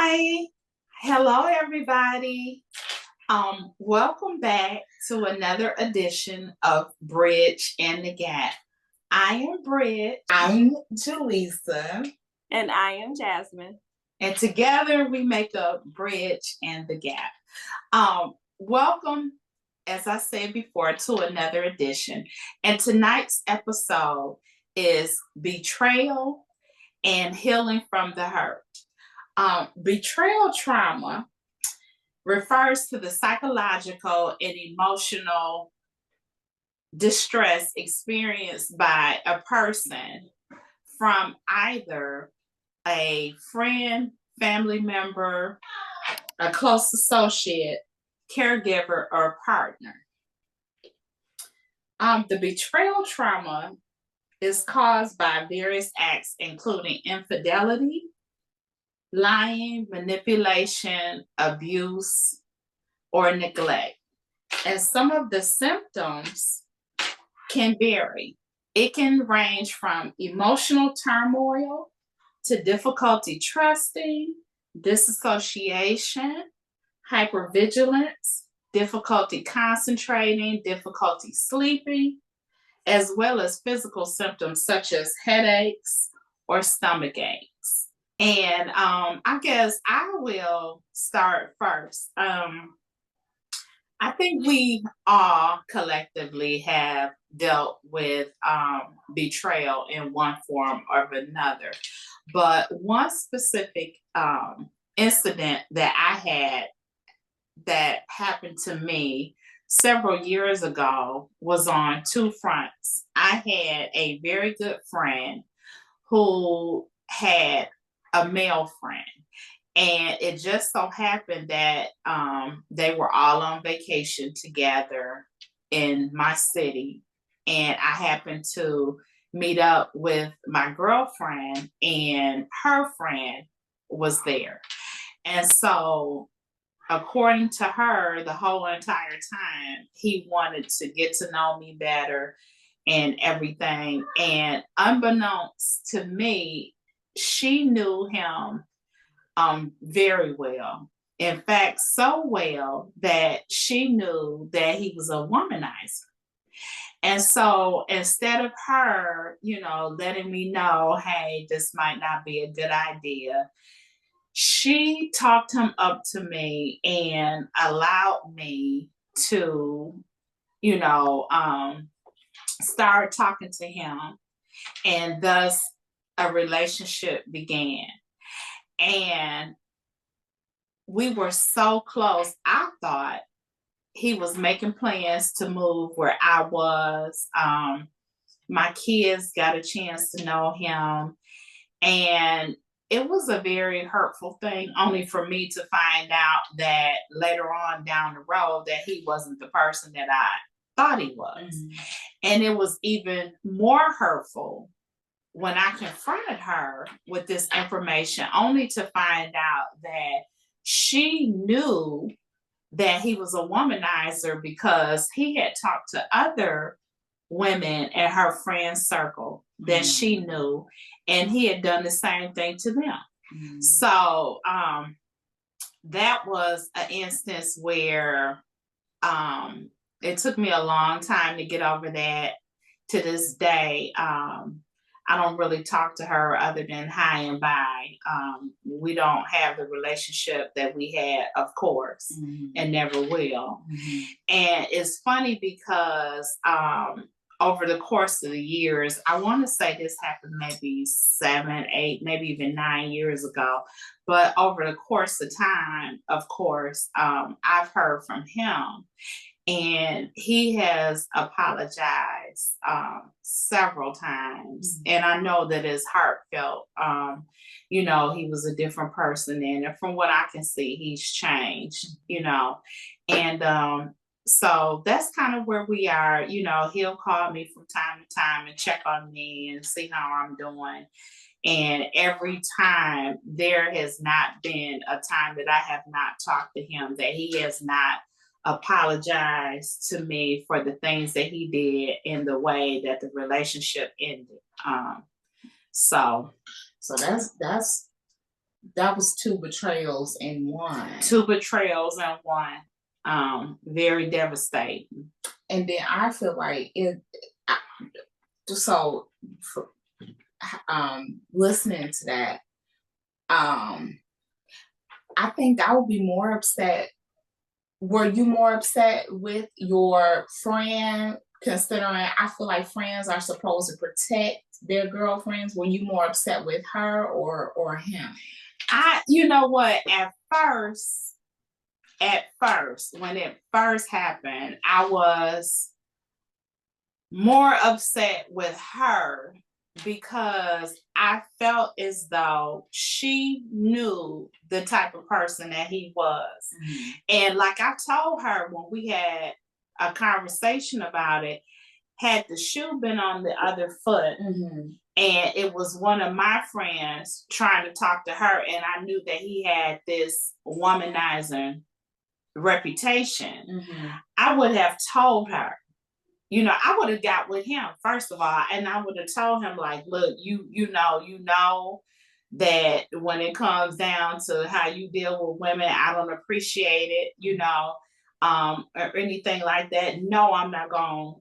Hi. Hello, everybody. Welcome back to another edition of Bridge and the Gap. I am Bridge. I'm Jaleesa. And I am Jasmine. And together we make up Bridge and the Gap. Welcome, as I said before, to another edition. And tonight's episode is Betrayal and Healing from the Hurt. Betrayal trauma refers to the psychological and emotional distress experienced by a person from either a friend, family member, a close associate, caregiver, or partner. The betrayal trauma is caused by various acts, including infidelity, lying, manipulation, abuse, or neglect. And some of the symptoms can vary. It can range from emotional turmoil to difficulty trusting, disassociation, hypervigilance, difficulty concentrating, difficulty sleeping, as well as physical symptoms such as headaches or stomach aches. And I guess I will start first. I think we all collectively have dealt with betrayal in one form or another. But one specific incident that I had that happened to me several years ago was on two fronts. I had a very good friend who had a male friend. And it just so happened that they were all on vacation together in my city. And I happened to meet up with my girlfriend, and her friend was there. And so, according to her, the whole entire time, he wanted to get to know me better and everything. And unbeknownst to me, she knew him very well. In fact, so well that she knew that he was a womanizer. And so instead of her, letting me know, hey, this might not be a good idea, she talked him up to me and allowed me to, start talking to him. And thus a relationship began. And we were so close. I thought he was making plans to move where I was. My kids got a chance to know him. And it was a very hurtful thing, only for me to find out that later on down the road that he wasn't the person that I thought he was. Mm-hmm. And it was even more hurtful when I confronted her with this information, only to find out that she knew that he was a womanizer because he had talked to other women in her friend circle that she knew, and he had done the same thing to them. Mm-hmm. So that was an instance where it took me a long time to get over that. To this day, I don't really talk to her other than hi and bye. We don't have the relationship that we had, of course, mm-hmm. and never will. Mm-hmm. And it's funny because over the course of the years, I want to say this happened maybe 7, 8, maybe even 9 years ago. But over the course of time, of course, I've heard from him. And he has apologized several times. Mm-hmm. And I know that it's heartfelt. He was a different person. And from what I can see, he's changed, And so that's kind of where we are. He'll call me from time to time and check on me and see how I'm doing. And every time, there has not been a time that I have not talked to him that he has not apologized to me for the things that he did in the way that the relationship ended. So that's That was 2 betrayals in one. 2 betrayals in one. Very devastating. And then I feel like so for, listening to that, I think I would be more upset. Were you more upset with your friend, considering I feel like friends are supposed to protect their girlfriends? Were you more upset with her or him? You know what, at first, when it first happened, I was more upset with her because I felt as though she knew the type of person that he was. Mm-hmm. And like I told her when we had a conversation about it, had the shoe been on the other foot, Mm-hmm. and it was one of my friends trying to talk to her, and I knew that he had this womanizing reputation, Mm-hmm. I would have told her. I would have got with him first of all, and I would have told him like, look, you know that when it comes down to how you deal with women, I don't appreciate it, or anything like that. No, I'm not gonna,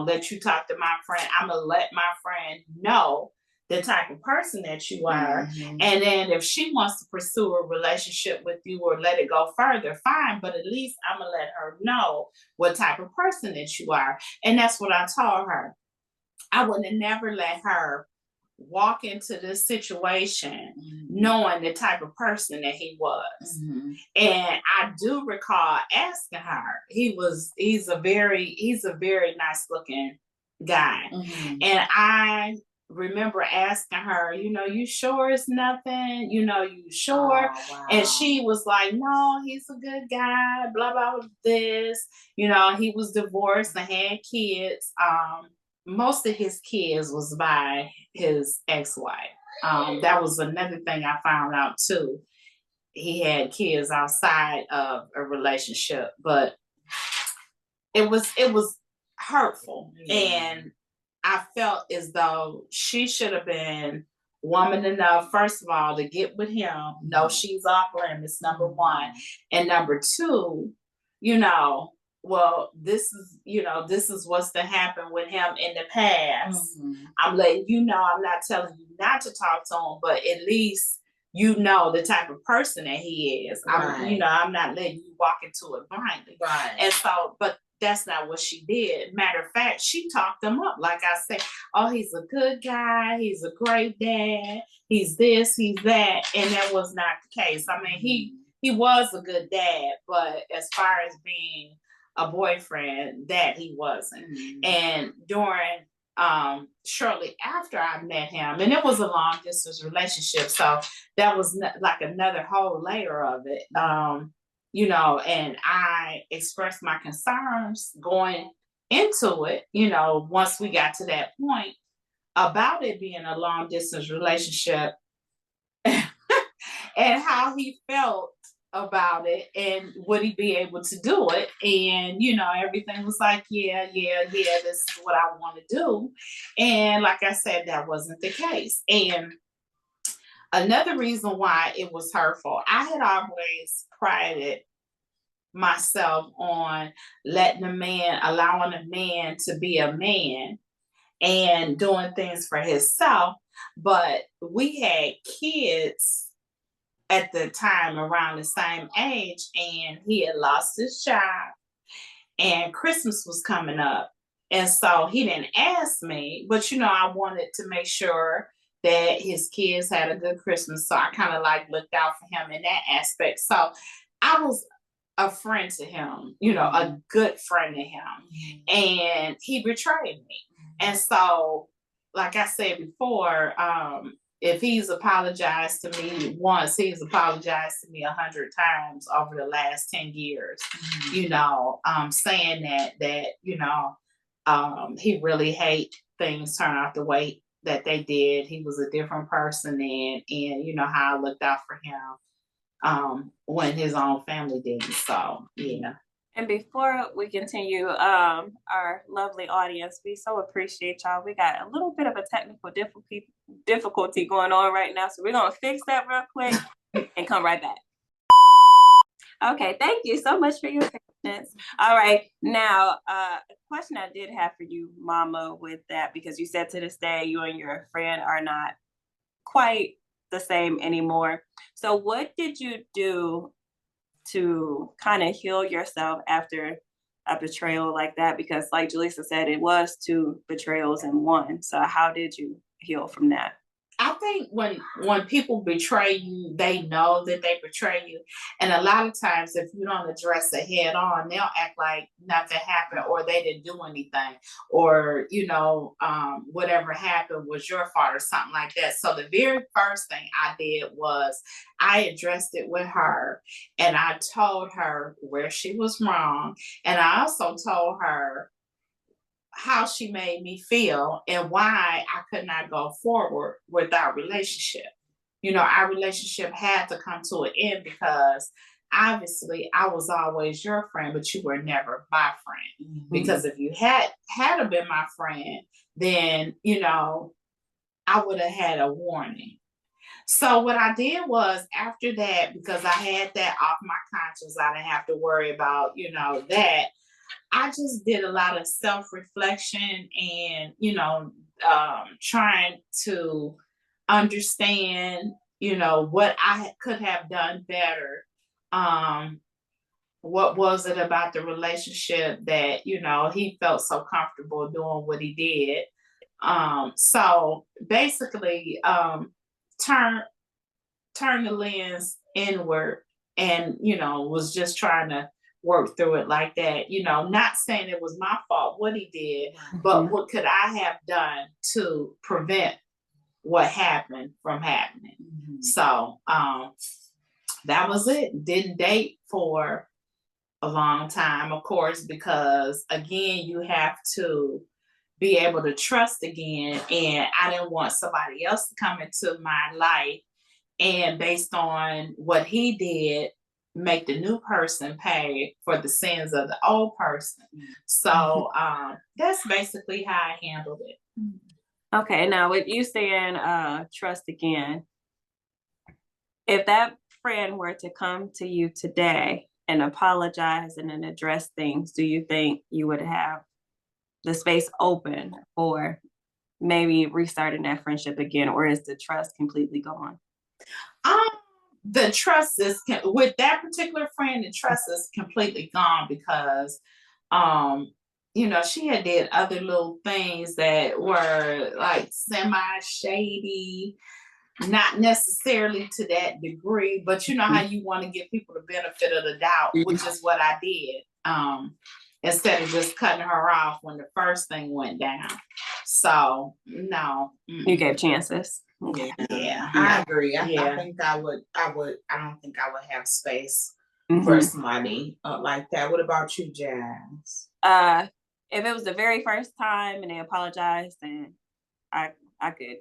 let you talk to my friend. I'm gonna let my friend know the type of person that you are. Mm-hmm. And then if she wants to pursue a relationship with you or let it go further, fine. But at least I'm going to let her know what type of person that you are. And that's what I told her. I would have never let her walk into this situation knowing the type of person that he was. Mm-hmm. And I do recall asking her, he's a very nice looking guy. Mm-hmm. And I remember asking her, you sure it's nothing? You sure? Oh, wow. And she was like, no, he's a good guy, blah, blah, this. He was divorced and had kids. Most of his kids was by his ex-wife. That was another thing I found out too. He had kids outside of a relationship, but it was hurtful. Yeah. And I felt as though she should have been woman enough, first of all, to get with him. No, she's off limits, number one. And number two, well, this is what's to happen with him in the past. Mm-hmm. I'm letting you know, I'm not telling you not to talk to him, but at least the type of person that he is. Right. I'm not letting you walk into it blindly. Right. And so, but that's not what she did. Matter of fact, she talked him up. Like I said, oh, he's a good guy. He's a great dad. He's this, he's that. And that was not the case. I mean, he was a good dad, but as far as being a boyfriend, that he wasn't. Mm-hmm. And during shortly after I met him, and it was a long distance relationship, so that was like another whole layer of it. And I expressed my concerns going into it, once we got to that point about it being a long distance relationship and how he felt about it and would he be able to do it. And, everything was like, yeah, this is what I want to do. And like I said, that wasn't the case. And another reason why it was hurtful, I had always prided myself on allowing a man to be a man and doing things for himself. But we had kids at the time around the same age, and he had lost his job and Christmas was coming up. And so he didn't ask me, but I wanted to make sure that his kids had a good Christmas. So I kind of looked out for him in that aspect. So I was a friend to him, a good friend to him. And he betrayed me. And so, like I said before, if he's apologized to me once, he's apologized to me 100 times over the last 10 years, saying that he really hate things turn out the way that they did. He was a different person then, and how I looked out for him when his own family didn't. So, yeah. And before we continue, our lovely audience, we so appreciate y'all. We got a little bit of a technical difficulty going on right now, so we're gonna fix that real quick. and come right back. Okay, thank you so much for your patience. All right, now a question I did have for you, Mama, with that, because you said to this day you and your friend are not quite the same anymore. So what did you do to kind of heal yourself after a betrayal like that? Because like Jaleesa said, it was 2 betrayals in one. So how did you heal from that? I think when people betray you, they know that they betray you. And a lot of times if you don't address it head on, they'll act like nothing happened or they didn't do anything, or whatever happened was your fault or something like that. So the very first thing I did was I addressed it with her, and I told her where she was wrong. And I also told her how she made me feel and why I could not go forward with our relationship. Our relationship had to come to an end because obviously I was always your friend, but you were never my friend. Mhm. Because if you had been my friend, then I would have had a warning. So what I did was, after that, because I had that off my conscience, I didn't have to worry about that. I just did a lot of self-reflection and, trying to understand, what I could have done better. What was it about the relationship that, he felt so comfortable doing what he did? So basically, turn the lens inward, and, was just trying to work through it like that. Not saying it was my fault what he did, but what could I have done to prevent what happened from happening? So that was it. Didn't date for a long time, of course, because again, you have to be able to trust again. And I didn't want somebody else to come into my life and, based on what he did, make the new person pay for the sins of the old person. So that's basically how I handled it. Okay, now with you saying trust again, if that friend were to come to you today and apologize and then address things, do you think you would have the space open for maybe restarting that friendship again, or is the trust completely gone? The trust is, with that particular friend, the trust is completely gone because she had did other little things that were like semi shady, not necessarily to that degree, but you know how you want to give people the benefit of the doubt, which is what I did. Instead of just cutting her off when the first thing went down. So no. You gave chances. Okay. Yeah. I agree. I Yeah. think I don't think I would have space Mhm. for somebody like that. What about you, Jazz? If it was the very first time and they apologized, then I could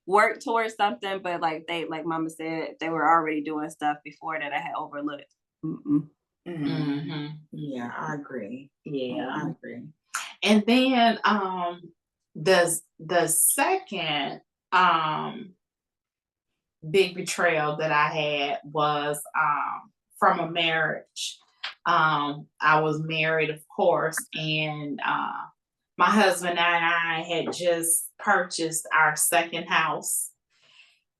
work towards something, but like Mama said, they were already doing stuff before that I had overlooked. Yeah, I agree. Yeah. I agree. And then the second big betrayal that I had was from a marriage. I was married, of course, and my husband and I had just purchased our second house.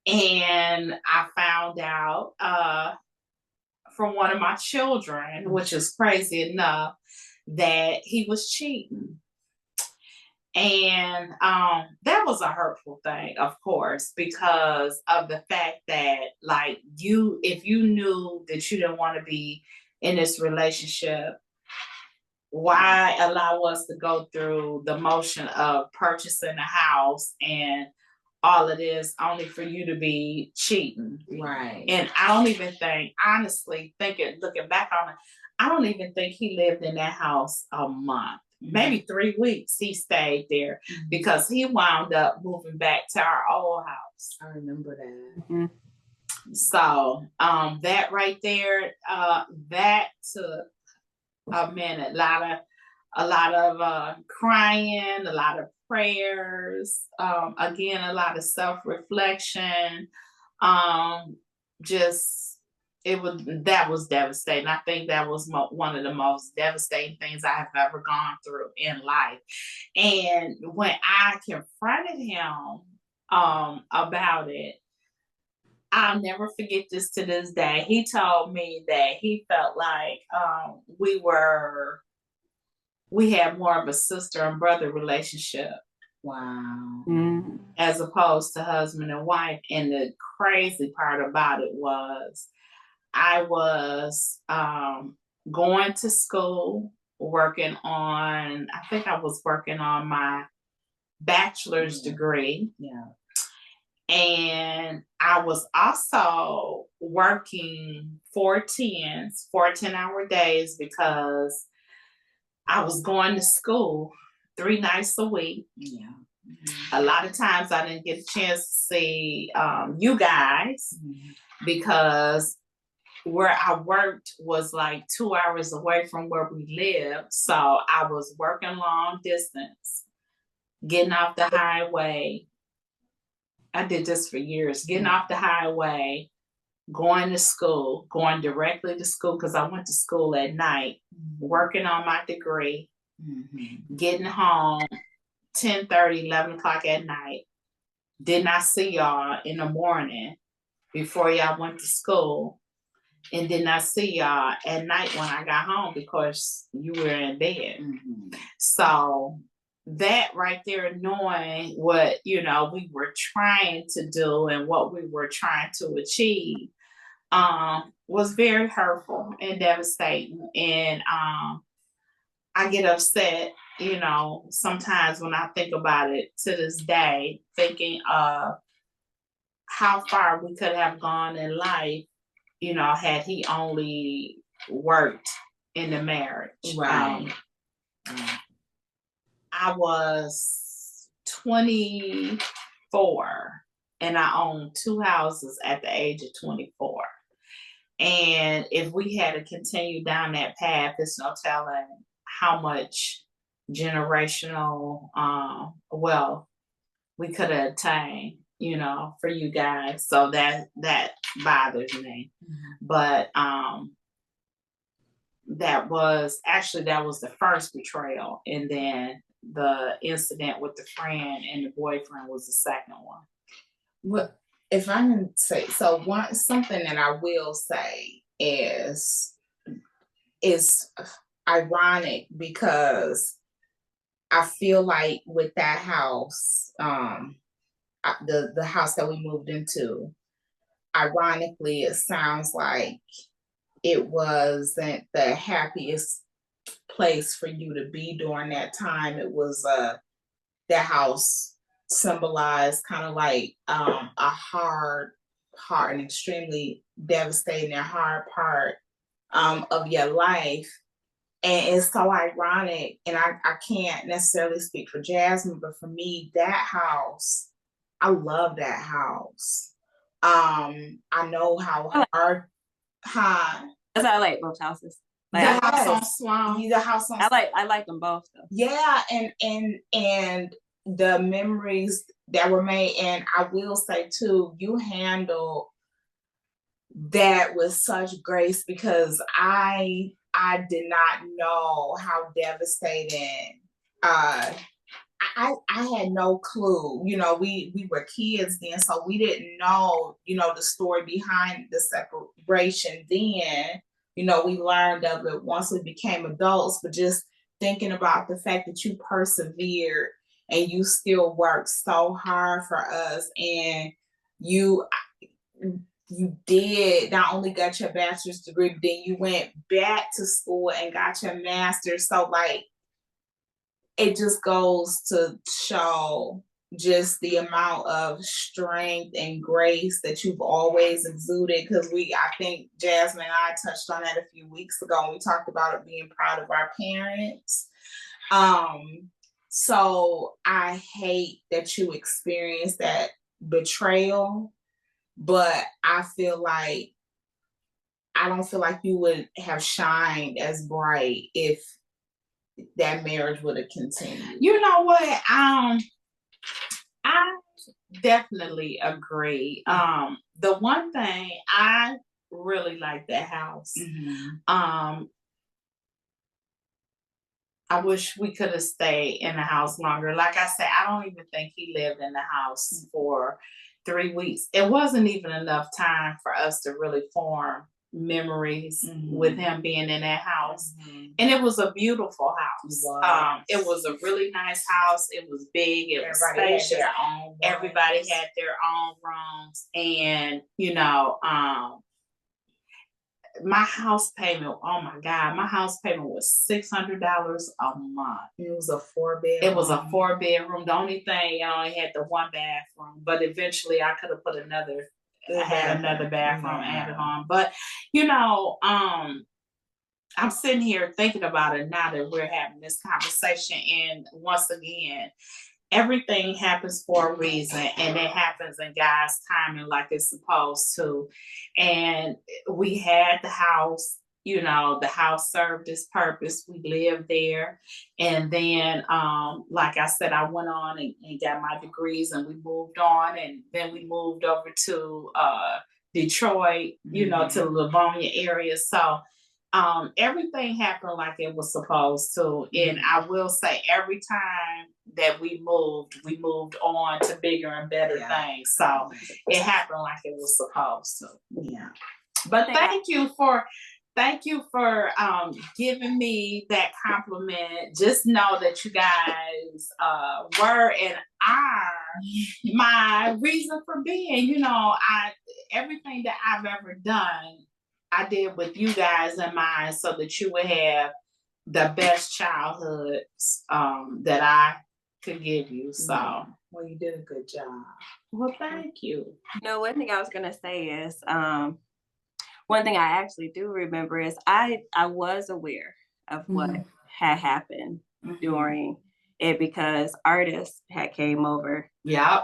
And I found out from one of my children, which is crazy enough, that he was cheating. And that was a hurtful thing, of course, because of the fact that, like, if you knew that you didn't want to be in this relationship, why allow us to go through the motion of purchasing a house and all of this only for you to be cheating? Right. And I don't even think, honestly, looking back on it, I don't even think he lived in that house a month. Maybe 3 weeks he stayed there because he wound up moving back to our old house. I remember that. So that right there, that took a minute. A lot of crying, a lot of prayers, again, a lot of self-reflection. that was devastating. I think that was one of the most devastating things I have ever gone through in life. And when I confronted him about it, I'll never forget this to this day. He told me that he felt like we had more of a sister and brother relationship. Wow. As opposed to husband and wife. And the crazy part about it was I was going to school, I think I was working on my bachelor's degree. Yeah. And I was also working 10-hour days, because I was going to school 3 nights a week. Yeah. A lot of times I didn't get a chance to see you guys, because where I worked was like 2 hours away from where we lived. So I was working long distance, getting off the highway. I did this for years, getting off the highway, going to school, going directly to school, because I went to school at night, working on my degree, getting home 10:30, 11 o'clock at night. Did not see y'all in the morning before y'all went to school, and did not see y'all at night when I got home, because you were in bed. So that right there, knowing what, we were trying to do and what we were trying to achieve, was very hurtful and devastating. And I get upset, sometimes when I think about it to this day, thinking of how far we could have gone in life, had he only worked in the marriage. Right. I was 24 and I owned 2 houses at the age of 24. And if we had to continue down that path, there's no telling how much generational wealth we could have attained, for you guys. So that bothers me. But that was the first betrayal, and then the incident with the friend and the boyfriend was the second one. Well, if I can say, something that I will say is ironic, because I feel like with that house, the house that we moved into, ironically, it sounds like it wasn't the happiest place for you to be during that time. It was that house symbolized kind of like a hard and extremely devastating and hard part of your life. And it's so ironic, and I can't necessarily speak for Jasmine, but for me, that house, I love that house. I know how hard. Because I like both houses. Like, the house on Sloan. The house on. I like them both though. Yeah, and the memories that were made, and I will say too, you handled that with such grace, because I did not know how devastating. I had no clue. We were kids then, so we didn't know, the story behind the separation then. We learned of it once we became adults, but just thinking about the fact that you persevered and you still worked so hard for us, and you did not only got your bachelor's degree, but then you went back to school and got your master's. So it just goes to show just the amount of strength and grace that you've always exuded. Because I think Jasmine and I touched on that a few weeks ago, and we talked about it being proud of our parents. So I hate that you experienced that betrayal, but I don't feel like you would have shined as bright if that marriage would have continued. You know what? I definitely agree. The one thing I really like that house. I wish we could have stayed in the house longer. Like I said, I don't even think he lived in the house for 3 weeks. It wasn't even enough time for us to really form memories with him being in that house. And it was a beautiful house. It was a really nice house. It was big. It was spacious. Everybody had their own rooms. And, you know, my house payment, oh my God, my house payment was $600 a month. It was a 4-bedroom. It was a 4-bedroom. The only thing, I only had the 1 bathroom, but eventually I could have put another bathroom added on. But, you know, I'm sitting here thinking about it now that we're having this conversation. And once again, everything happens for a reason, and it happens in God's timing like it's supposed to. And we had the house, you know, the house served its purpose. We lived there. And then, like I said, I went on and got my degrees, and we moved on. And then we moved over to Detroit, you know, to the Livonia area. So everything happened like it was supposed to. And I will say, every time that we moved on to bigger and better things. So it happened like it was supposed to. Yeah. But thank you for giving me that compliment. Just know that you guys were and are my reason for being. You know, everything that I've ever done, I did with you guys in mind, so that you would have the best childhood that I could give you. So, well, you did a good job. Well, thank you. No, one thing I was gonna say is, one thing I actually do remember is I was aware of what had happened during it, because artists had came over. Yep.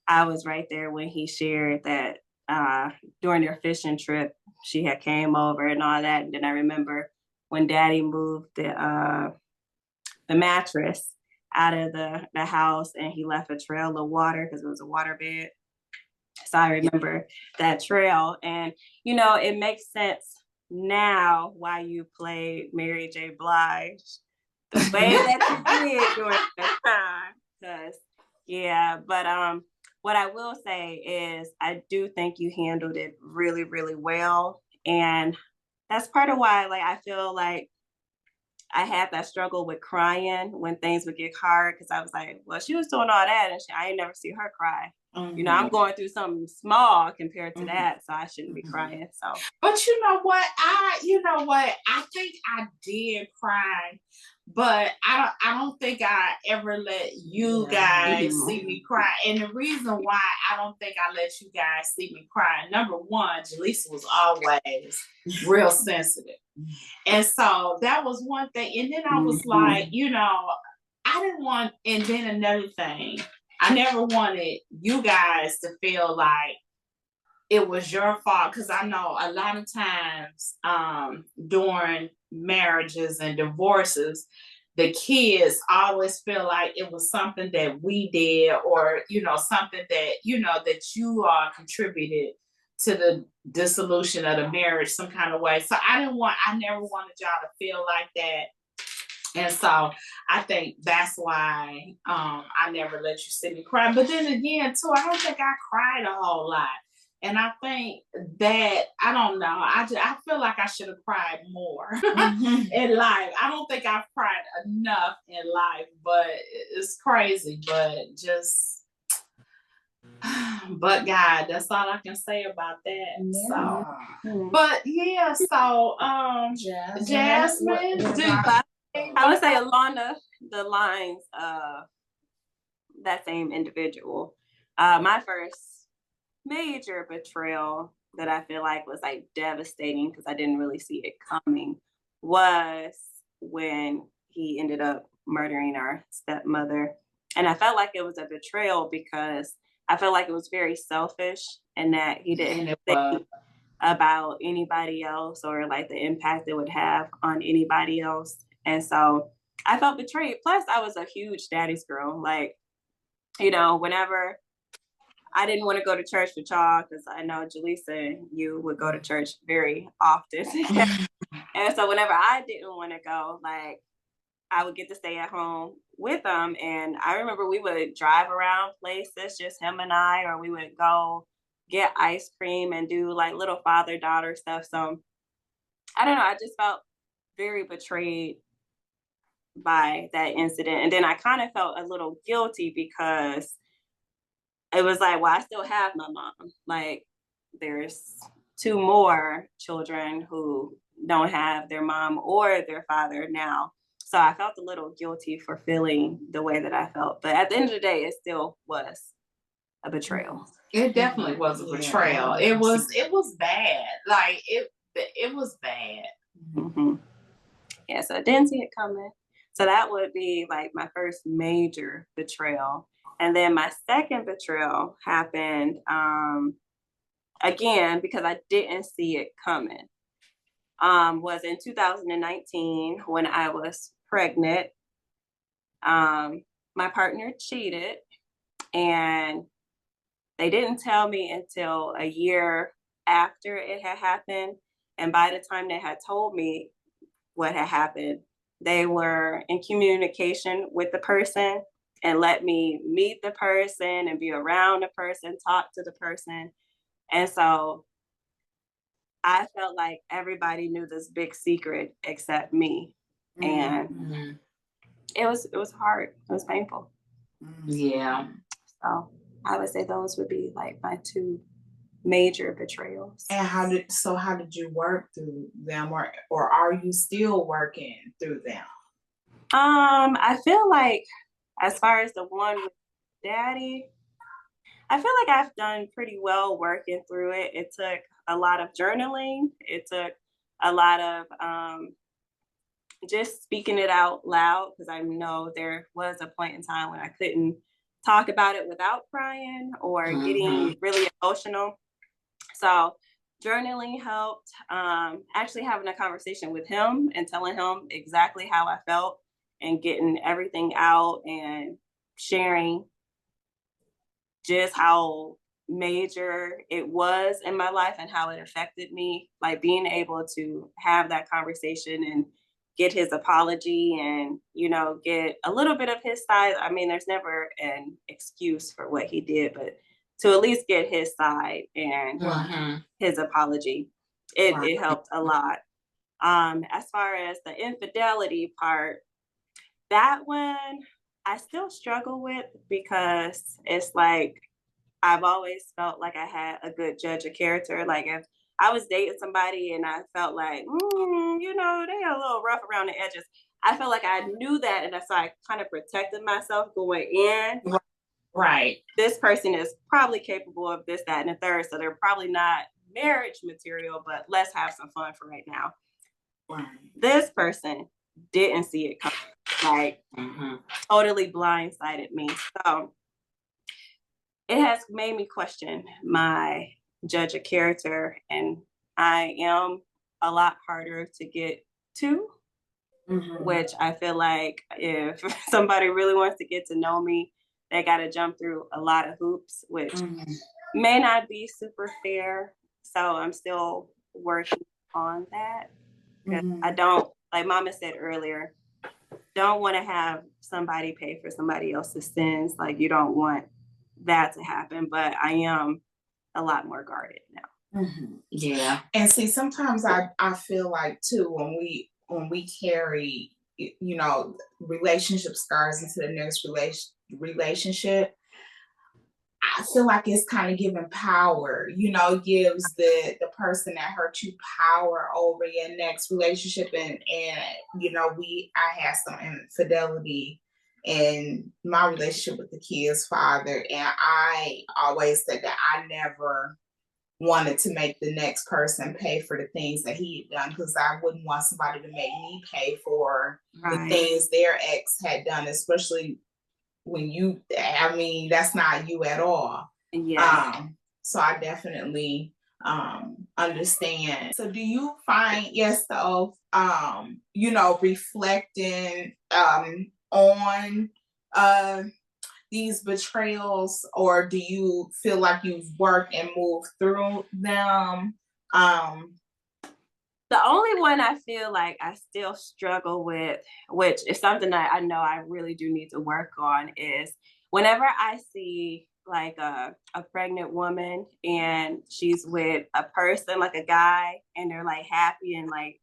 I was right there when he shared that during their fishing trip, she had came over and all that. And then I remember when Daddy moved the mattress out of the house, and he left a trail of water because it was a water bed. So I remember that trail. And, you know, it makes sense now why you played Mary J. Blige the way that you did during that time. Because, yeah, but what I will say is I do think you handled it really, really well. And that's part of why, like, I feel like I had that struggle with crying when things would get hard, because I was like, well, she was doing all that and I ain't never see her cry. You know, I'm going through something small compared to that, so I shouldn't be crying. So, but you know what? I think I did cry, but I don't think I ever let you guys see me cry. And the reason why I don't think I let you guys see me cry, number one, Jaleesa was always real sensitive. And so that was one thing. And then I was like, you know, I didn't want, and then another thing, I never wanted you guys to feel like it was your fault, because I know a lot of times during marriages and divorces, the kids always feel like it was something that we did, or, you know, something that, you know, that you contributed to the dissolution of the marriage some kind of way. So I never wanted y'all to feel like that. And so I think that's why I never let you see me cry. But then again, too, I don't think I cried a whole lot. And I think that, I don't know, I feel like I should have cried more in life. I don't think I've cried enough in life, but it's crazy. But but God, that's all I can say about that. Yeah. So, but yeah, so Jasmine, I would say along the lines of that same individual, my first major betrayal that I feel like was like devastating, because I didn't really see it coming, was when he ended up murdering our stepmother. And I felt like it was a betrayal because I felt like it was very selfish, and that he didn't think about anybody else, or like the impact it would have on anybody else. And so I felt betrayed. Plus, I was a huge daddy's girl. Like, you know, whenever I didn't want to go to church with y'all because I know Jaleesa, you would go to church very often. And so whenever I didn't want to go, like, I would get to stay at home with them. And I remember we would drive around places, just him and I, or we would go get ice cream and do like little father-daughter stuff. So I don't know, I just felt very betrayed by that incident. And then I kind of felt a little guilty because it was like, well, I still have my mom. Like, there's two more children who don't have their mom or their father now. So I felt a little guilty for feeling the way that I felt. But at the end of the day, it still was a betrayal. It definitely was a betrayal. It was bad. Like it was bad. Mm-hmm. Yeah, so I didn't see it coming. So that would be like my first major betrayal. And then my second betrayal happened again because I didn't see it coming. Was in 2019 when I was pregnant. My partner cheated, and they didn't tell me until a year after it had happened. And by the time they had told me what had happened, they were in communication with the person and let me meet the person and be around the person, talk to the person. And so I felt like everybody knew this big secret except me. And it was hard. It was painful. Yeah. So I would say those would be like my two major betrayals. And how did you work through them, or are you still working through them? I feel like as far as the one with daddy, I feel like I've done pretty well working through it. It took a lot of journaling. It took a lot of just speaking it out loud, because I know there was a point in time when I couldn't talk about it without crying or getting really emotional. So journaling helped. Actually having a conversation with him and telling him exactly how I felt and getting everything out and sharing just how major it was in my life and how it affected me. Like being able to have that conversation and get his apology and, you know, get a little bit of his side. I mean, there's never an excuse for what he did, but to at least get his side and his apology, it helped a lot. As far as the infidelity part, that one I still struggle with because it's like I've always felt like I had a good judge of character. Like if I was dating somebody and I felt like, you know, they a little rough around the edges, I felt like I knew that, and so I kind of protected myself going in. Right. This person is probably capable of this, that, and the third, so they're probably not marriage material, but let's have some fun for right now. Right. This person didn't see it coming, like totally blindsided me. So it has made me question my judge of character, and I am a lot harder to get to, which I feel like if somebody really wants to get to know me, they got to jump through a lot of hoops, which may not be super fair. So I'm still working on that. I don't, like Mama said earlier, don't want to have somebody pay for somebody else's sins. Like you don't want that to happen, but I am a lot more guarded now. Yeah. And see, sometimes I feel like too, when we carry, you know, relationship scars into the next relationship, I feel like it's kind of giving power, you know, gives the person that hurt you power over your next relationship. And you know, I had some infidelity in my relationship with the kid's father, and I always said that I never wanted to make the next person pay for the things that he had done, because I wouldn't want somebody to make me pay for the things their ex had done, especially when that's not you at all. So I definitely understand. So do you find yourself you know, reflecting on these betrayals, or do you feel like you've worked and moved through them? The only one I feel like I still struggle with, which is something that I know I really do need to work on, is whenever I see like a pregnant woman and she's with a person, like a guy, and they're like happy and like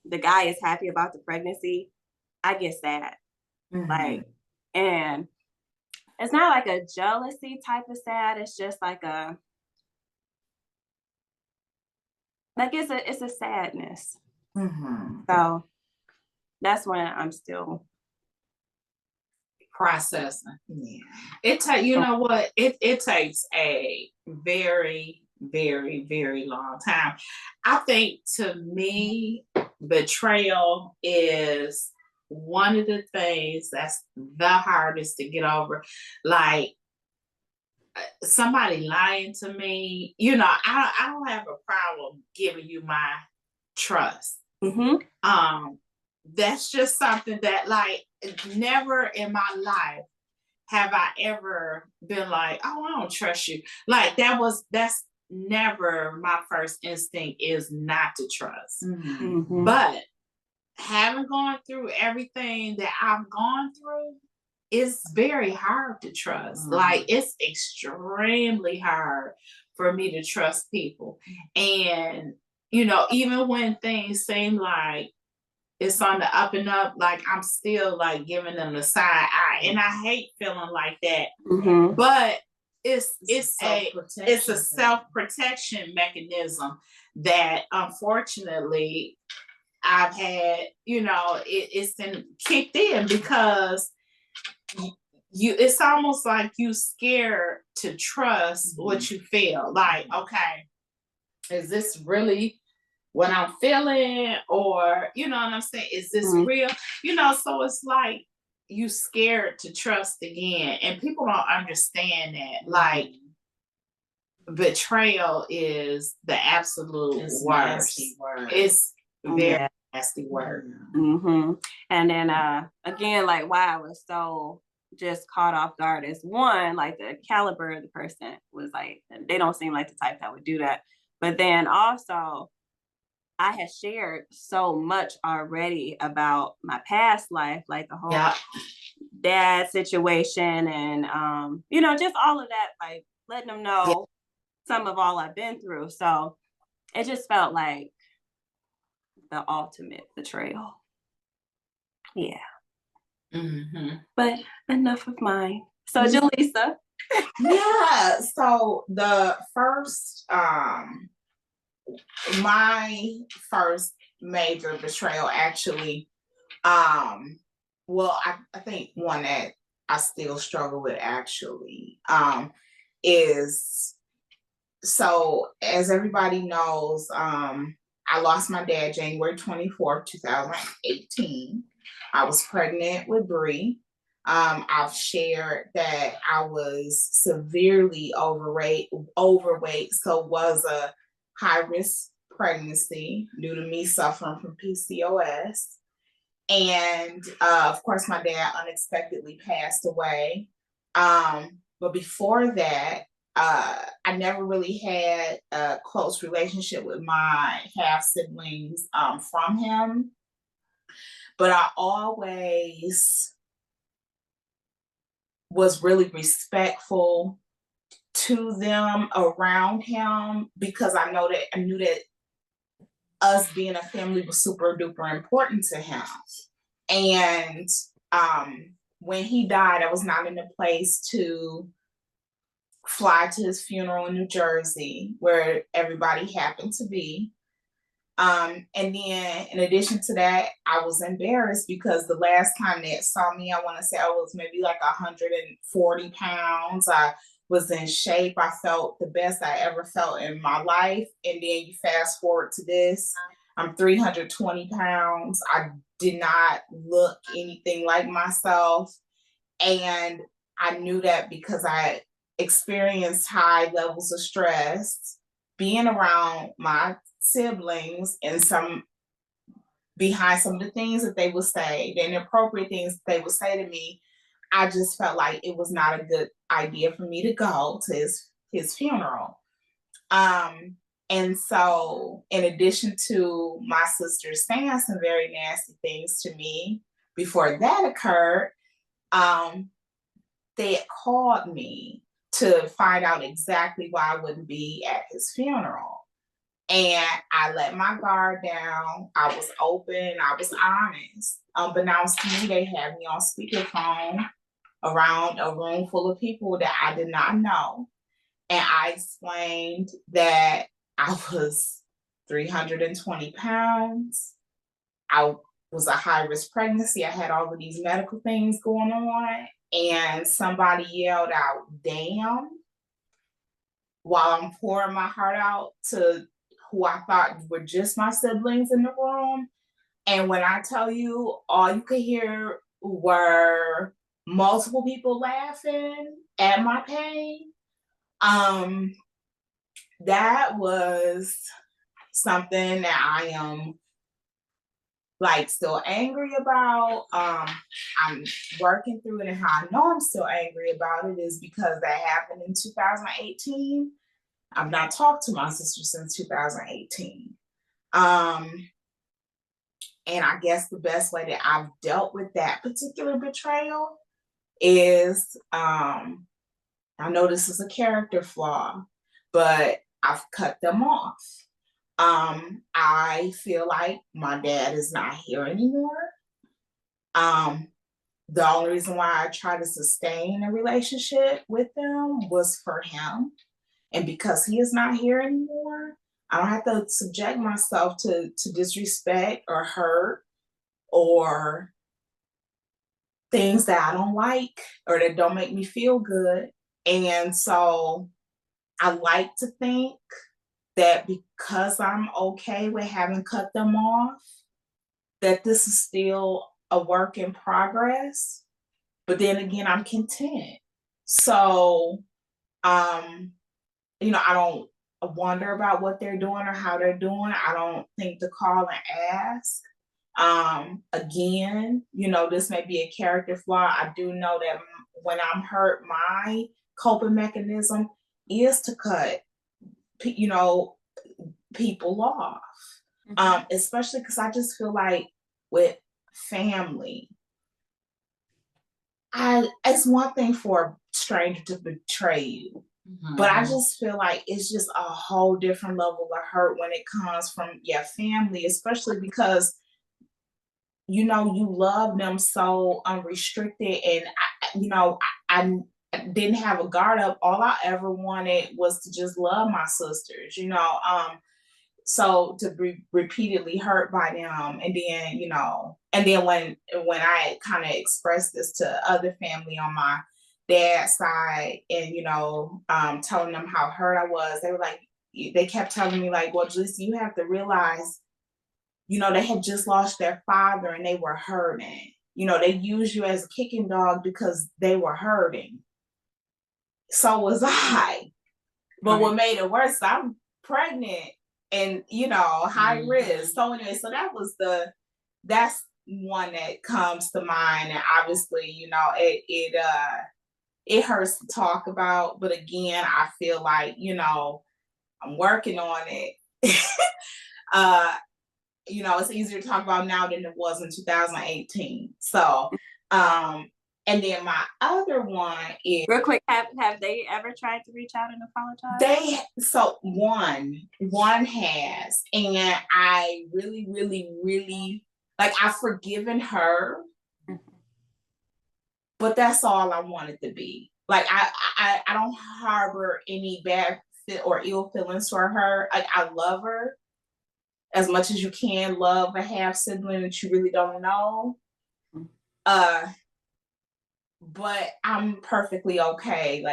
the guy is happy about the pregnancy, I get sad. Like, and it's not like a jealousy type of sad. It's just like it's a sadness. So that's when I'm still processing. Yeah. You know what? It takes a very, very, very long time. I think to me, betrayal is one of the things that's the hardest to get over. Like somebody lying to me, you know, I don't have a problem giving you my trust. That's just something that like never in my life have I ever been like, oh, I don't trust you. Like that's never my first instinct, is not to trust. But having gone through everything that I've gone through, it's very hard to trust. Like it's extremely hard for me to trust people. And, you know, even when things seem like it's on the up and up, like I'm still like giving them the side eye. And I hate feeling like that. But it's a self-protection mechanism that unfortunately I've had, you know, it's been kicked in because it's almost like you scared to trust what you feel. Like, okay, is this really what I'm feeling? Or, you know what I'm saying? Is this real? You know, so it's like you scared to trust again. And people don't understand that. Like, betrayal is the absolute worst. It's very nasty word. And then again, like why I was so just caught off guard is one, like the caliber of the person was like, they don't seem like the type that would do that. But then also I had shared so much already about my past life, like the whole dad situation and you know, just all of that, like letting them know some of all I've been through. So it just felt like the ultimate betrayal. Yeah. But enough of mine. So Jaleesa. Yeah. So the first, my first major betrayal actually, well, I think one that I still struggle with actually, is, so as everybody knows, I lost my dad January 24th, 2018. I was pregnant with Bridg. I've shared that I was severely overweight, so was a high-risk pregnancy due to me suffering from PCOS. And of course, my dad unexpectedly passed away. But before that, I never really had a close relationship with my half siblings from him. But I always was really respectful to them around him because I knew that us being a family was super duper important to him. And when he died, I was not in a place to fly to his funeral in New Jersey, where everybody happened to be. And then in addition to that, I was embarrassed because the last time they saw me, I want to say I was maybe like 140 pounds. I was in shape. I felt the best I ever felt in my life. And then you fast forward to this, I'm 320 pounds. I did not look anything like myself. And I knew that because I experienced high levels of stress being around my siblings and behind some of the things that they would say, the inappropriate things that they would say to me. I just felt like it was not a good idea for me to go to his funeral. And so, in addition to my sister saying some very nasty things to me before that occurred, they had called me to find out exactly why I wouldn't be at his funeral. And I let my guard down. I was open. I was honest. Unbeknownst to me, they had me on speakerphone around a room full of people that I did not know. And I explained that I was 320 pounds. I was a high-risk pregnancy. I had all of these medical things going on. And somebody yelled out, "Damn," while I'm pouring my heart out to who I thought were just my siblings in the room. And when I tell you, all you could hear were multiple people laughing at my pain. That was something that I am like still angry about. I'm working through it, and how I know I'm still angry about it is because that happened in 2018. I've not talked to my sister since 2018. And I guess the best way that I've dealt with that particular betrayal is, I know this is a character flaw, but I've cut them off. I feel like my dad is not here anymore. The only reason why I try to sustain a relationship with them was for him. And because he is not here anymore, I don't have to subject myself to disrespect or hurt or things that I don't like or that don't make me feel good. And so I like to think that because I'm okay with having cut them off, that this is still a work in progress. But then again, I'm content. So, I don't wonder about what they're doing or how they're doing. I don't think to call and ask. Again, this may be a character flaw. I do know that when I'm hurt, my coping mechanism is to cut, people off. Especially because I just feel like with family, it's one thing for a stranger to betray you. But I just feel like it's just a whole different level of hurt when it comes from your family, especially because you love them so unrestricted. And I didn't have a guard up. All I ever wanted was to just love my sisters, so to be repeatedly hurt by them, and then when I kind of expressed this to other family on my dad's side, and telling them how hurt I was, they kept telling me like, "Well, Jalissa, you have to realize, they had just lost their father and they were hurting. They used you as a kicking dog because they were hurting. So was I. But what made it worse, I'm pregnant and, high risk. So anyway, so that's one that comes to mind. And obviously, it hurts to talk about. But again, I feel like, I'm working on it. It's easier to talk about now than it was in 2018. So, and then my other one is real quick. Have they ever tried to reach out and apologize? One has, and I really, really, really I've forgiven her, but that's all I wanted to be. I don't harbor any bad or ill feelings for her. I love her as much as you can love a half sibling that you really don't know. But I'm perfectly okay,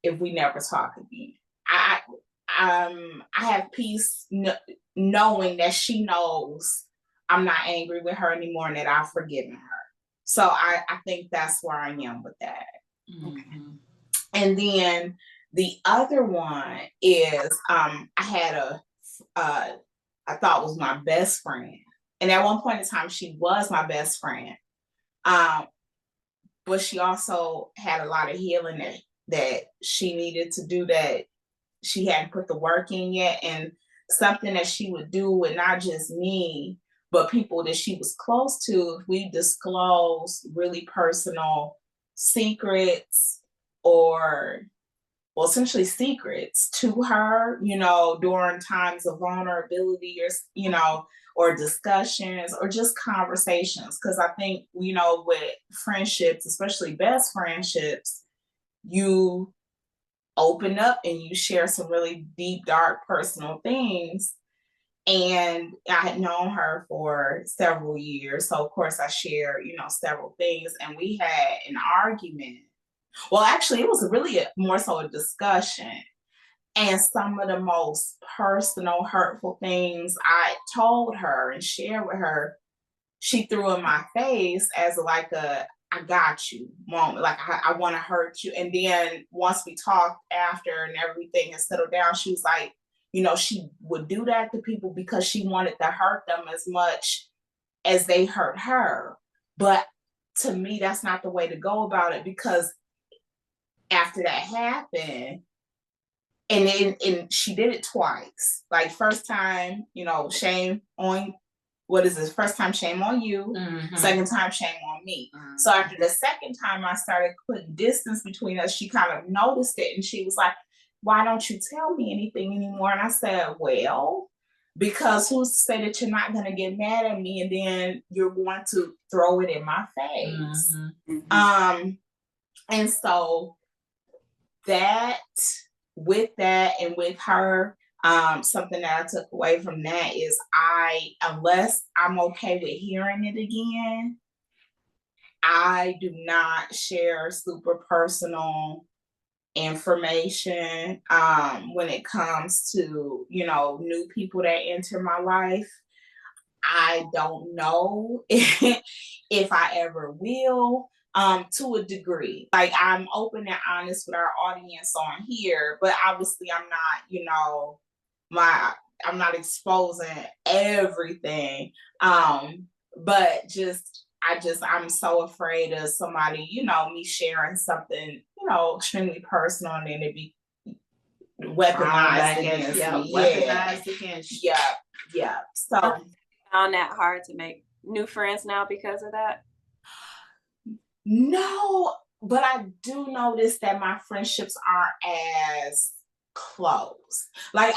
if we never talk again. I have peace knowing that she knows I'm not angry with her anymore and that I've forgiven her. So I think that's where I am with that. Mm-hmm. And then the other one is I had I thought was my best friend. And at one point in time, she was my best friend. but she also had a lot of healing that she needed to do that she hadn't put the work in yet. And something that she would do with not just me, but people that she was close to, if we disclose really personal secrets or well, essentially secrets to her, during times of vulnerability or, or discussions or just conversations. Because I think, with friendships, especially best friendships, you open up and you share some really deep, dark, personal things. And I had known her for several years. So, of course, I shared, several things. And we had an argument. Well, actually, it was really more so a discussion. And some of the most personal, hurtful things I told her and shared with her, she threw in my face as like I got you moment. Like, I want to hurt you. And then once we talked after and everything had settled down, she was like, she would do that to people because she wanted to hurt them as much as they hurt her. But to me, that's not the way to go about it, because after that happened, and she did it twice. Like, first time, shame on, what is this? First time, shame on you. Mhm. Second time, shame on me. Mhm. So after the second time I started putting distance between us, she kind of noticed it, and she was like, why don't you tell me anything anymore? And I said, well, because who's to say that you're not going to get mad at me and then you're going to throw it in my face? Mhm. And so that, with that and with her, something that I took away from that is unless I'm okay with hearing it again, I do not share super personal information when it comes to, new people that enter my life. I don't know if I ever will, to a degree. Like, I'm open and honest with our audience on here, but obviously I'm not, I'm not exposing everything. But I'm so afraid of somebody, me sharing something, extremely personal, and then it be weaponized against me. Weaponized against you. Yeah. So Found that hard to make new friends now because of that? no, but I do notice that my friendships aren't as close. Like,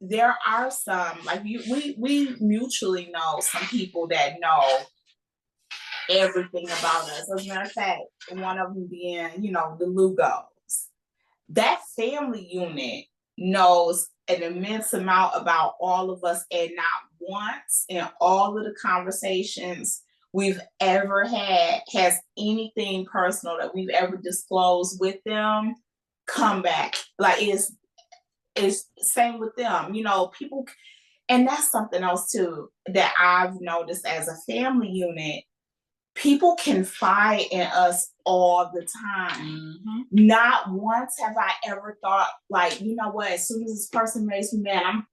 there are some, like, we mutually know some people that know everything about us. As a matter of fact, one of them being, the Lugos. That family unit knows an immense amount about all of us, and not once in all of the conversations we've ever had has anything personal that we've ever disclosed with them come back. Like, it's same with them. People, and that's something else too that I've noticed as a family unit. People confide in us all the time. Mhm. Not once have I ever thought, like, you know what, as soon as this person makes me mad, I'm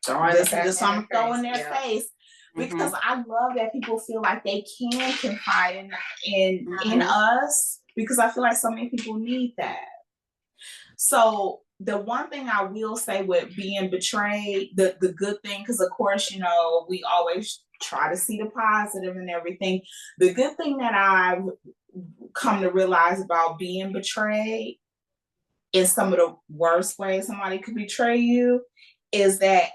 throwing this in their face. Because I love that people feel like they can confide in us, because I feel like so many people need that. So the one thing I will say with being betrayed, the good thing, because of course, we always try to see the positive and everything. The good thing that I've come to realize about being betrayed, in some of the worst ways somebody could betray you, is that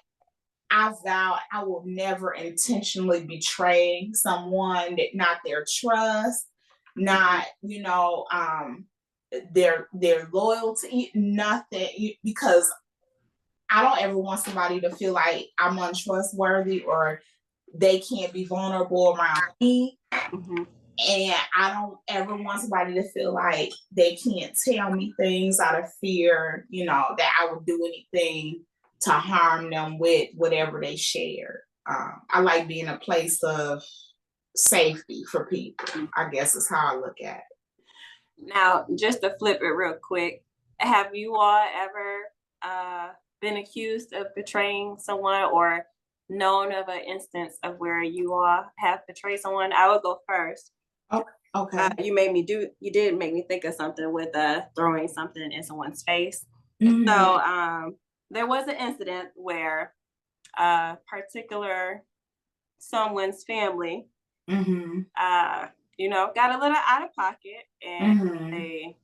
I vow I will never intentionally betray someone, that not their trust, not, their loyalty, nothing, because I don't ever want somebody to feel like I'm untrustworthy or they can't be vulnerable around me. And I don't ever want somebody to feel like they can't tell me things out of fear, that I would do anything to harm them with whatever they share. I like being a place of safety for people, I guess is how I look at it. Now, just to flip it real quick, have you all ever been accused of betraying someone or known of an instance of where you all have betrayed someone? I will go first. Okay. You did make me think of something with throwing something in someone's face. Mhm. So there was an incident where a particular someone's family, Mhm. got a little out of pocket, and Mhm.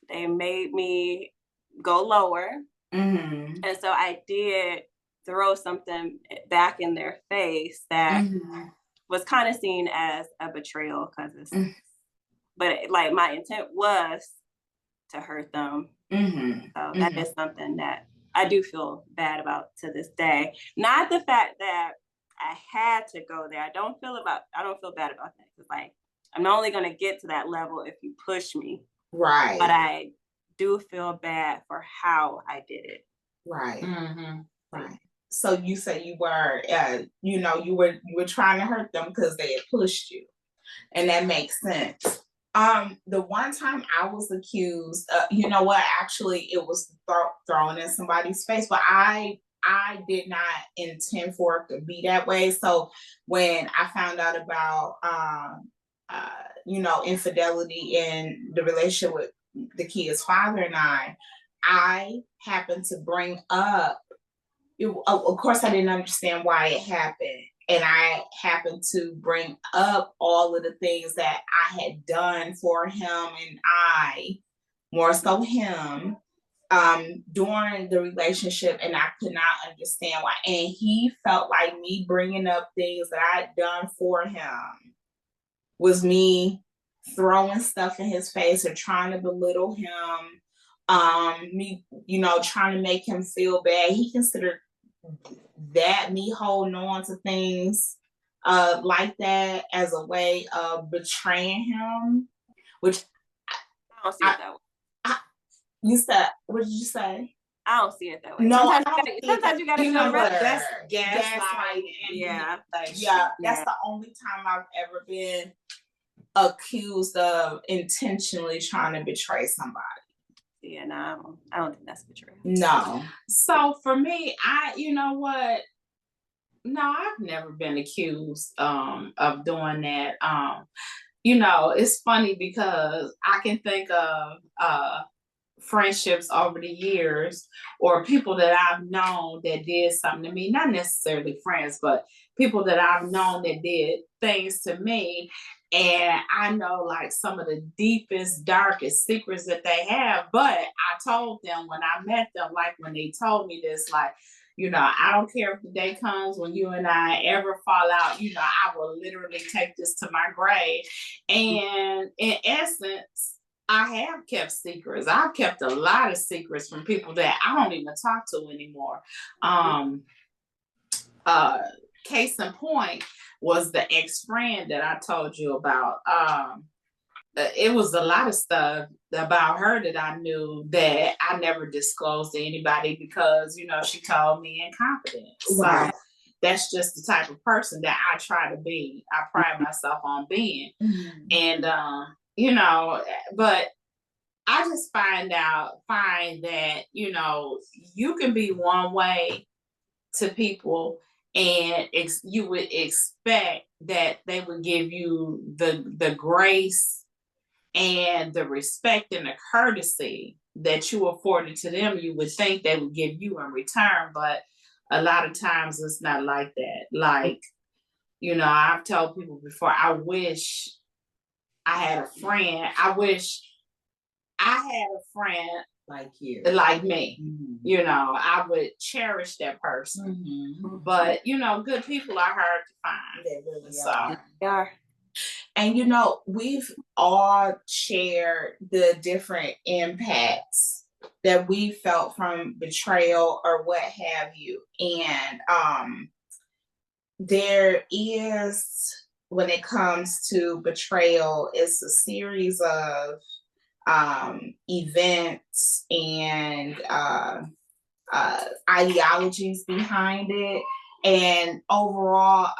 they made me go lower. Mhm. And so I did throw something back in their face that Mhm. was kind of seen as a betrayal, Mhm. but like my intent was to hurt them. Mhm. So that Mhm. is something that I do feel bad about to this day. Not the fact that I had to go there. I don't feel bad about that, because like I'm only gonna get to that level if you push me. Right. But I do feel bad for how I did it. Right. Mm-hmm. Right. So you say you were, you were trying to hurt them because they had pushed you, and that makes sense. The one time I was accused, you know what? Actually, it was thrown in somebody's face, but I did not intend for it to be that way. So when I found out about, infidelity in the relationship with the kid's father and I happened to bring up. Of course, I didn't understand why it happened. And I happened to bring up all of the things that I had done for him, and more so him, during the relationship, and I could not understand why. And he felt like me bringing up things that I had done for him was me throwing stuff in his face or trying to belittle him. Me, trying to make him feel bad. He considered that me holding on to things like that as a way of betraying him, which I don't see I, it that way. you said, what did you say? I don't see it that way. No, I Sometimes don't see it you gotta you show know the what? rest. That's Gaslighting. Yeah. Yeah, that's Yeah. the only time I've ever been accused of intentionally trying to betray somebody. Yeah, no, I don't think that's betrayal. No. So for me, you know what? No, I've never been accused of doing that. It's funny because I can think of friendships over the years, or people that I've known that did something to me, not necessarily friends, but people that I've known that did things to me. And I know like some of the deepest, darkest secrets that they have. But I told them when I met them, like when they told me this, like, I don't care if the day comes when you and I ever fall out, I will literally take this to my grave. And in essence, I have kept secrets. I've kept a lot of secrets from people that I don't even talk to anymore. Case in point was the ex-friend that I told you about. It was a lot of stuff about her that I knew that I never disclosed to anybody because, she told me in confidence. Right. So that's just the type of person that I try to be. I pride myself on being. Mm-hmm. And, but I just find that, you can be one way to people, and you would expect that they would give you the grace and the respect and the courtesy that you afforded to them. You would think they would give you in return, but a lot of times it's not like that. Like, I've told people before, I wish I had a friend. I wish I had a friend Like you. like me. Mm-hmm. I would cherish that person. Mm-hmm. But good people are hard to find. They really So are. They are. And we've all shared the different impacts that we felt from betrayal or what have you. And there is, when it comes to betrayal, it's a series of events and ideologies behind it. And overall,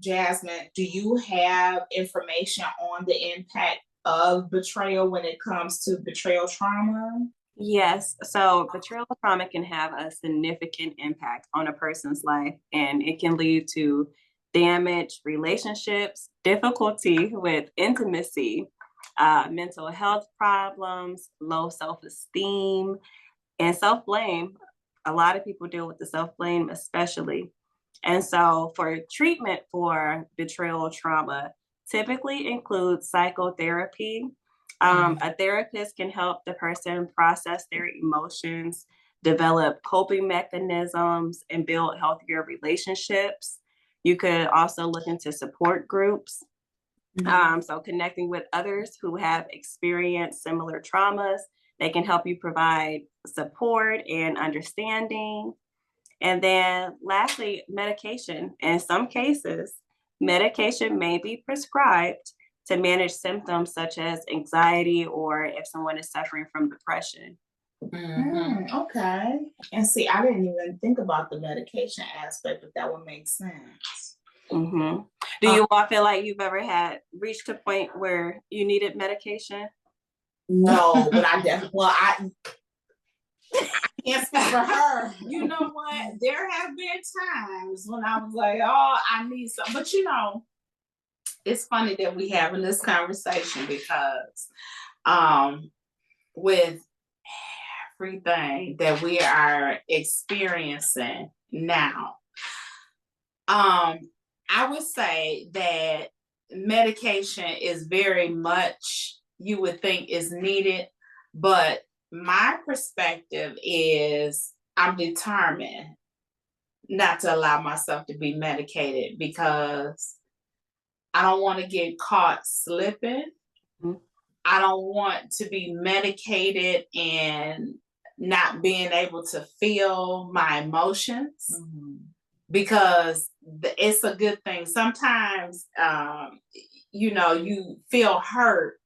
Jasmine, do you have information on the impact of betrayal when it comes to betrayal trauma? Yes. So betrayal trauma can have a significant impact on a person's life, and it can lead to damaged relationships, difficulty with intimacy, mental health problems, low self-esteem, and self-blame. A lot of people deal with the self-blame especially. And so for treatment for betrayal trauma, typically includes psychotherapy. A therapist can help the person process their emotions, develop coping mechanisms, and build healthier relationships. You could also look into support groups. So connecting with others who have experienced similar traumas, they can help you provide support and understanding. And then lastly, medication. In some cases, medication may be prescribed to manage symptoms such as anxiety or if someone is suffering from depression. Okay. And see, I didn't even think about the medication aspect, but that would make sense. Do you all feel like you've ever reached a point where you needed medication? No, but I definitely, I can't speak for her. You know what? There have been times when I was like, oh, I need some. But it's funny that we having this conversation because with everything that we are experiencing now, I would say that medication is very much, you would think, is needed, but my perspective is I'm determined not to allow myself to be medicated because I don't want to get caught slipping. I don't want to be medicated and not being able to feel my emotions because it's a good thing. Sometimes, you feel hurt,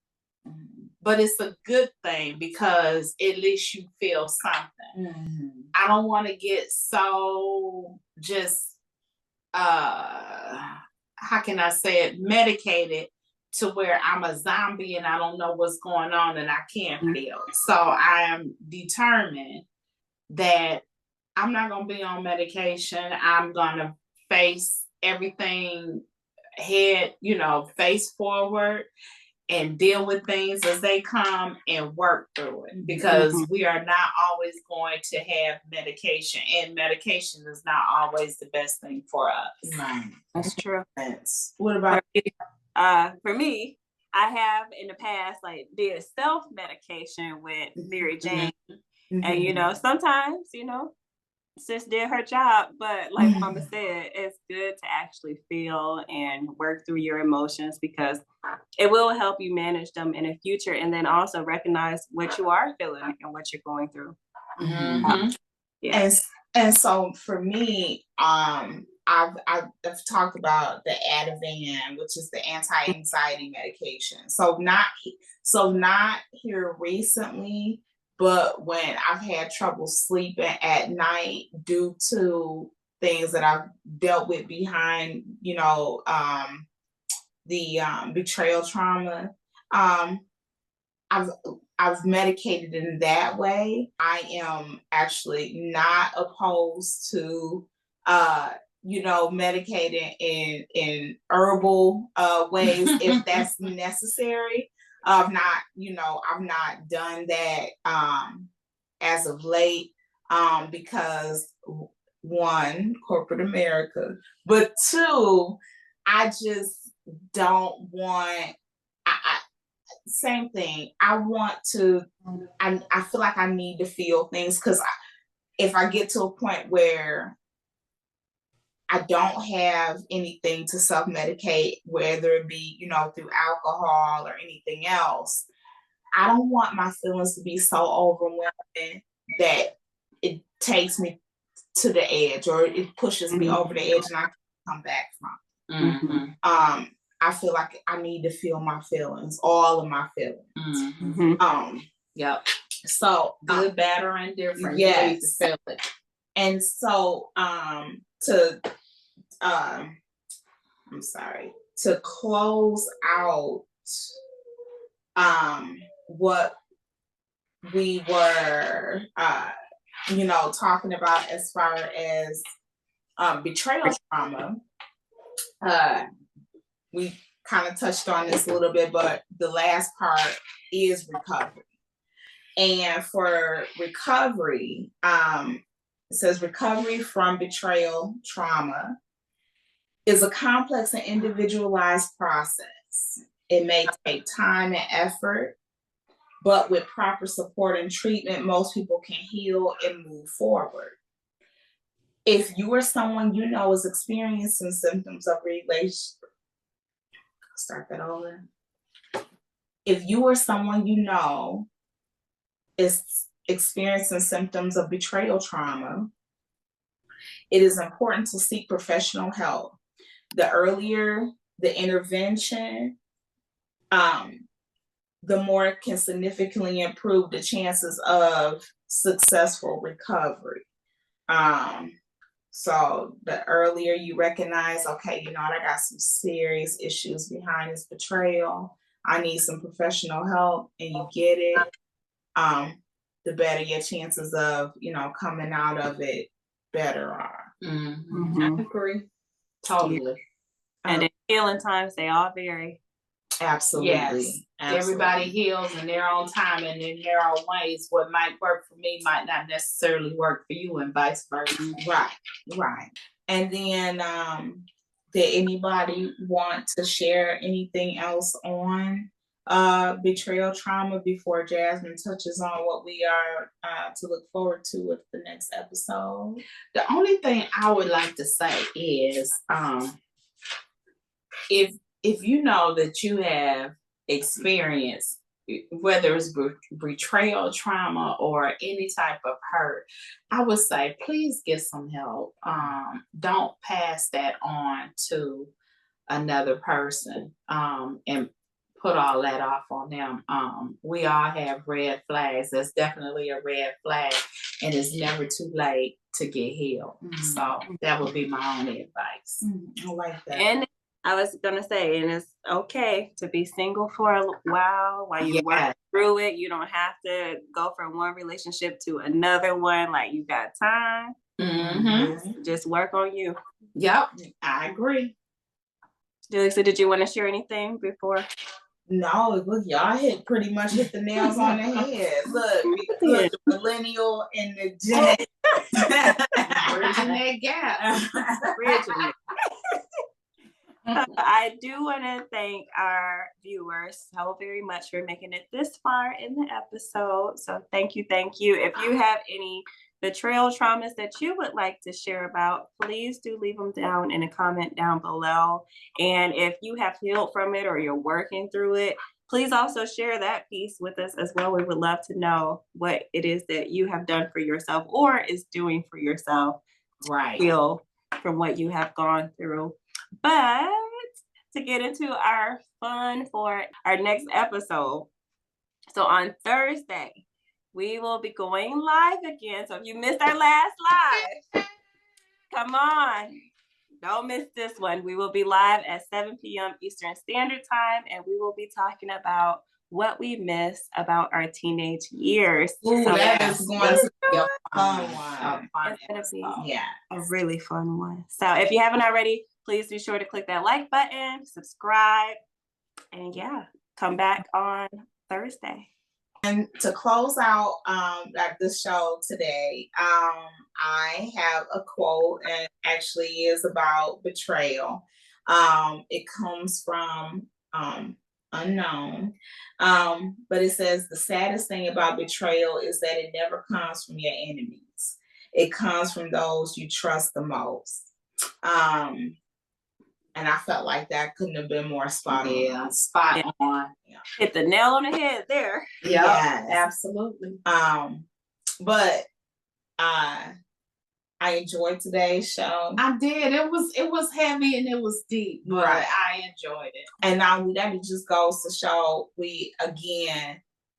but it's a good thing because at least you feel something. I don't want to get so just, how can I say it, medicated to where I'm a zombie and I don't know what's going on and I can't feel. So I am determined that I'm not going to be on medication. I'm going to face everything face forward and deal with things as they come and work through it because we are not always going to have medication, and medication is not always the best thing for us. Right. That's true. What about for me, I have in the past did self-medication with Mary Jane. And sometimes, sis did her job, but like Mama said, it's good to actually feel and work through your emotions because it will help you manage them in the future, and then also recognize what you are feeling and what you're going through. And so for me, I've talked about the Ativan, which is the anti-anxiety medication. So not here recently, but when I've had trouble sleeping at night due to things that I've dealt with behind, the betrayal trauma, I've medicated in that way. I am actually not opposed to medicating in herbal ways if that's necessary. I've not done that as of late because one, corporate America, but two, I just don't want. Same thing. I feel like I need to feel things because if I get to a point where I don't have anything to self-medicate, whether it be, through alcohol or anything else, I don't want my feelings to be so overwhelming that it takes me to the edge or it pushes me over the edge and I can't come back from it. I feel like I need to feel my feelings, all of my feelings. Yep. So good, bad, or indifferent. Yes. You need to feel it. And so to close out what we were talking about as far as betrayal trauma, We kind of touched on this a little bit, but the last part is recovery. And for recovery, it says recovery from betrayal trauma is a complex and individualized process. It may take time and effort, but with proper support and treatment, most people can heal and move forward. If you or someone you know is experiencing symptoms of start that over. If you or someone you know is experiencing symptoms of betrayal trauma, it is important to seek professional help. The earlier the intervention, the more it can significantly improve the chances of successful recovery. So the earlier you recognize, okay, you know what, I got some serious issues behind this betrayal, I need some professional help, and you get it, the better your chances of, you know, coming out of it better are. I agree. Totally. And in healing times, they all vary. Absolutely. Yes. Everybody heals in their own time and in their own ways. What might work for me might not necessarily work for you, and vice versa. Right. And then did anybody want to share anything else on betrayal trauma before Jasmine touches on what we are to look forward to with the next episode? The only thing I would like to say is if you know that you have experienced, whether it's betrayal trauma or any type of hurt, I would say please get some help. Don't pass that on to another person and put all that off on them. We all have red flags. That's definitely a red flag, and it's never too late to get healed. So that would be my only advice. I like that. And I was gonna say, and it's okay to be single for a while you work through it. You don't have to go from one relationship to another one. Like, you got time. Just work on you. Yep, I agree. Julissa, did you want to share anything before? No, look, y'all pretty much hit the nails on the head. Look, the millennial and the Gen Bridging that gap. Bridging it. I do want to thank our viewers so very much for making it this far in the episode. So thank you. If you have any betrayal traumas that you would like to share about, please do leave them down in a comment down below. And if you have healed from it or you're working through it, please also share that piece with us as well. We would love to know what it is that you have done for yourself or is doing for yourself. Right. Heal from what you have gone through. But to get into our fun for our next episode, so on Thursday, we will be going live again. So if you missed our last live, come on, don't miss this one. We will be live at 7 p.m. Eastern Standard Time, and we will be talking about what we miss about our teenage years. Ooh, so that is going to be a fun one. It's going to be a really fun one. So if you haven't already, please be sure to click that like button, subscribe, and come back on Thursday. And to close out the show today, I have a quote, and actually is about betrayal. It comes from Unknown, but it says, the saddest thing about betrayal is that it never comes from your enemies. It comes from those you trust the most. And I felt like that couldn't have been more spot on. Spot on. Yeah. Hit the nail on the head there. Yeah, absolutely. But I enjoyed today's show. I did. It was heavy and it was deep, but I enjoyed it. And now that it just goes to show,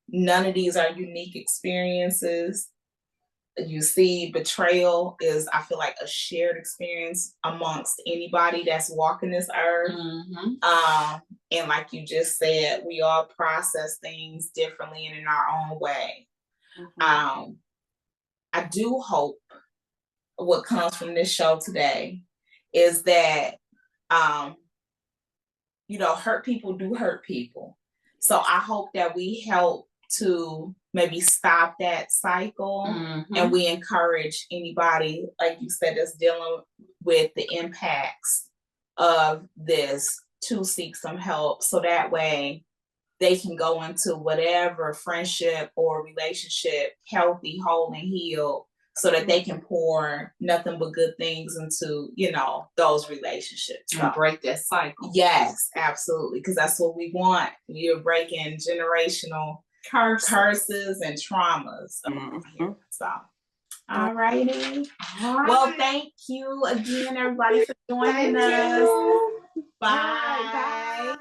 none of these are unique experiences. You see, betrayal is, I feel like, a shared experience amongst anybody that's walking this earth. And like you just said, we all process things differently and in our own way. I do hope what comes from this show today is that hurt people do hurt people. So I hope that we help to maybe stop that cycle, and we encourage anybody, like you said, that's dealing with the impacts of this to seek some help, so that way they can go into whatever friendship or relationship healthy, whole, and healed, so that they can pour nothing but good things into, those relationships. And break that cycle. Yes, absolutely. Because that's what we want. You're breaking generational curses and traumas. So, all righty. Well, thank you again, everybody, for joining us. Bye.